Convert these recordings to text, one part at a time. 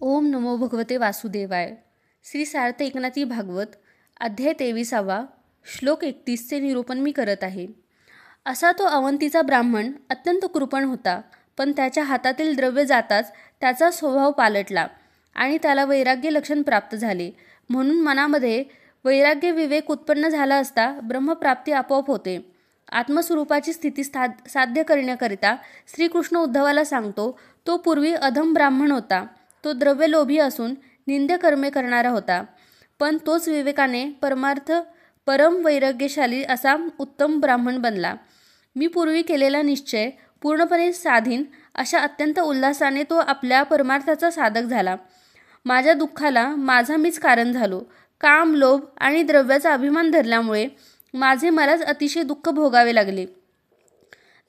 ओम नमो भगवते वासुदेवाय. श्री सार्थ एकनाथी भागवत अध्याय 23 श्लोक 31चे निरूपण मी करत आहे. असा तो अवंतीचा ब्राह्मण अत्यंत कृपण होता, पण त्याच्या हातातील द्रव्य जाताच त्याचा स्वभाव पालटला आणि त्याला वैराग्य लक्षण प्राप्त झाले. म्हणून मनामध्ये वैराग्य विवेक उत्पन्न झाला असता ब्रह्मप्राप्ती आपोआप होते. आत्मस्वरूपाची स्थिती साध्य करण्याकरिता श्रीकृष्ण उद्धवाला सांगतो, तो पूर्वी अधम ब्राह्मण होता. तो द्रव्यलोभी असून निंद्य कर्मे करणारा होता, पण तोच विवेकाने परम वैराग्यशाली असा उत्तम ब्राह्मण बनला. मी पूर्वी केलेला निश्चय पूर्णपणे साधीन अशा अत्यंत उल्हासाने तो आपल्या परमार्थाचा साधक झाला. माझ्या दुःखाला माझा मीच कारण झालो. काम, लोभ आणि द्रव्याचा अभिमान धरल्यामुळे माझे मलाच अतिशय दुःख भोगावे लागले.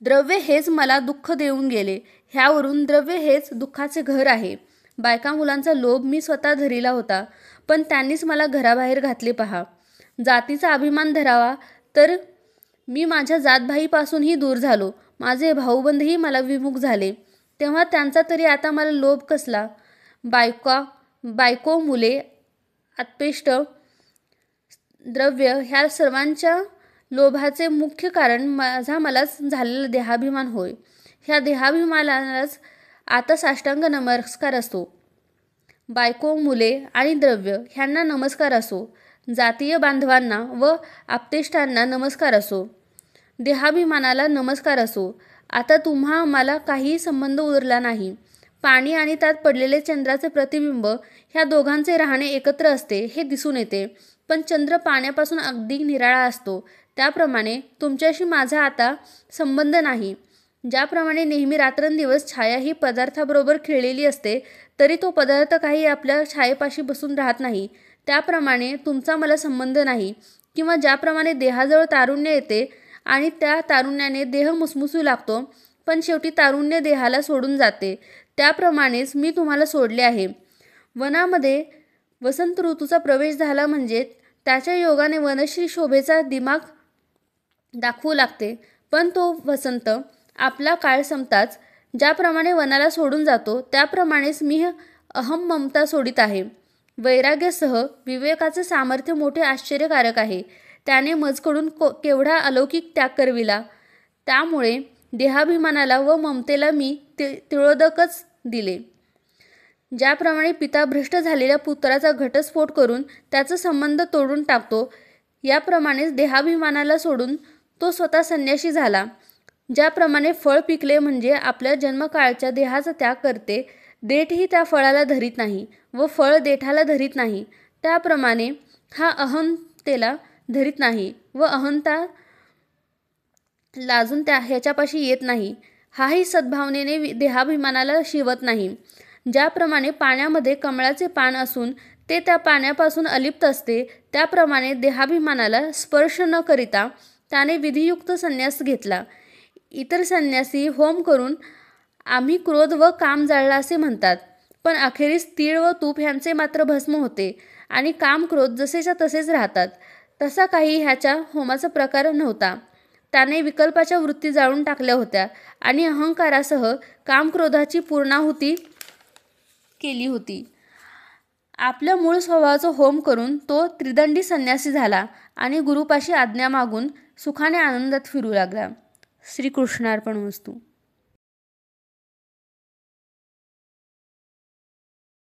द्रव्य हेच मला दुःख देऊन गेले. ह्यावरून द्रव्य हेच दुःखाचे घर आहे. बायका मुलांचा लोभ मी स्वतः धरिला होता, पण त्यांनीच मला घराबाहेर घातले पहा. जातीचा अभिमान धरावा तर मी माझ्या जातभाईपासूनही दूर झालो. माझे भाऊबंधही मला विमुख झाले. तेव्हा त्यांचा तरी आता मला लोभ कसला? बायको, मुले, आत्पेष्ट, द्रव्य ह्या सर्वांच्या लोभाचे मुख्य कारण मलाच झालेला देहाभिमान होय. ह्या देहाभिमानालाच आता साष्टांग नमस्कार असो. बायको, मुले आणि द्रव्य ह्यांना नमस्कार असो. जातीय बांधवांना व आप्तेष्टांना नमस्कार असो. देहाभिमानाला नमस्कार असो. आता तुम्हा मला काही संबंध उरला नाही. पाणी आणि त्यात पडलेले चंद्राचे प्रतिबिंब ह्या दोघांचे राहणे एकत्र असते हे दिसून येते, पण चंद्र पाण्यापासून अगदी निराळा असतो. त्याप्रमाणे तुमच्याशी माझा आता संबंध नाही. ज्याप्रमाणे नेहमी रात्रंदिवस छाया ही पदार्थाबरोबर खेळलेली असते, तरी तो पदार्थ काही आपल्या छायेपाशी बसून राहत नाही, त्याप्रमाणे तुमचा मला संबंध नाही. किंवा ज्याप्रमाणे देहाजवळ तारुण्य येते आणि त्या तारुण्याने देह मुसमुसू लागतो, पण शेवटी तारुण्य देहाला सोडून जाते, त्याप्रमाणेच मी तुम्हाला सोडले आहे. वनामध्ये वसंत ऋतूचा प्रवेश झाला म्हणजे त्याच्या योगाने वनश्री शोभेचा दिमाग दाखवू लागते, पण तो वसंत आपला काळ संपताच ज्याप्रमाणे वनाला सोडून जातो, त्याप्रमाणेच मी अहम ममता सोडित आहे. वैराग्यासह विवेकाचे सामर्थ्य मोठे आश्चर्यकारक आहे. त्याने मजकडून केवढा अलौकिक त्याग करविला. त्यामुळे देहाभिमानाला व ममतेला मी तिळोदकच दिले. ज्याप्रमाणे पिता भ्रष्ट झालेल्या पुत्राचा घटस्फोट करून त्याचा संबंध तोडून टाकतो, याप्रमाणेच देहाभिमानाला सोडून तो स्वतः संन्याशी झाला. ज्याप्रमाणे फळ पिकले म्हणजे आपल्या जन्मकाळच्या देहाचा त्याग करते, देठही त्या फळाला धरीत नाही व फळ देठाला धरीत नाही, त्याप्रमाणे हा अहंतेला धरीत नाही व अहंता लाजून ह्याच्यापाशी येत नाही. हाही सद्भावनेने देहाभिमानाला शिवत नाही. ज्याप्रमाणे पाण्यामध्ये कमळाचे पान असून ते त्या पाण्यापासून अलिप्त असते, त्याप्रमाणे देहाभिमानाला स्पर्श न करिता त्याने विधियुक्त संन्यास घेतला. इतर संन्यासी होम करून आम्ही क्रोध व काम जाळला असे म्हणतात, पण अखेरीस तीळ व तूप ह्यांचे मात्र भस्म होते आणि काम क्रोध जसेच्या तसेच राहतात. तसा काही ह्याच्या होमाचा प्रकार नव्हता. त्याने विकल्पाच्या वृत्ती जाळून टाकल्या होत्या आणि अहंकारासह कामक्रोधाची पूर्णाहुती केली होती. आपल्या मूळ स्वभावाचा होम करून तो त्रिदंडी संन्यासी झाला आणि गुरुपाशी आज्ञा मागून सुखाने आनंदात फिरू लागला. श्रीकृष्णार्पणमस्तु.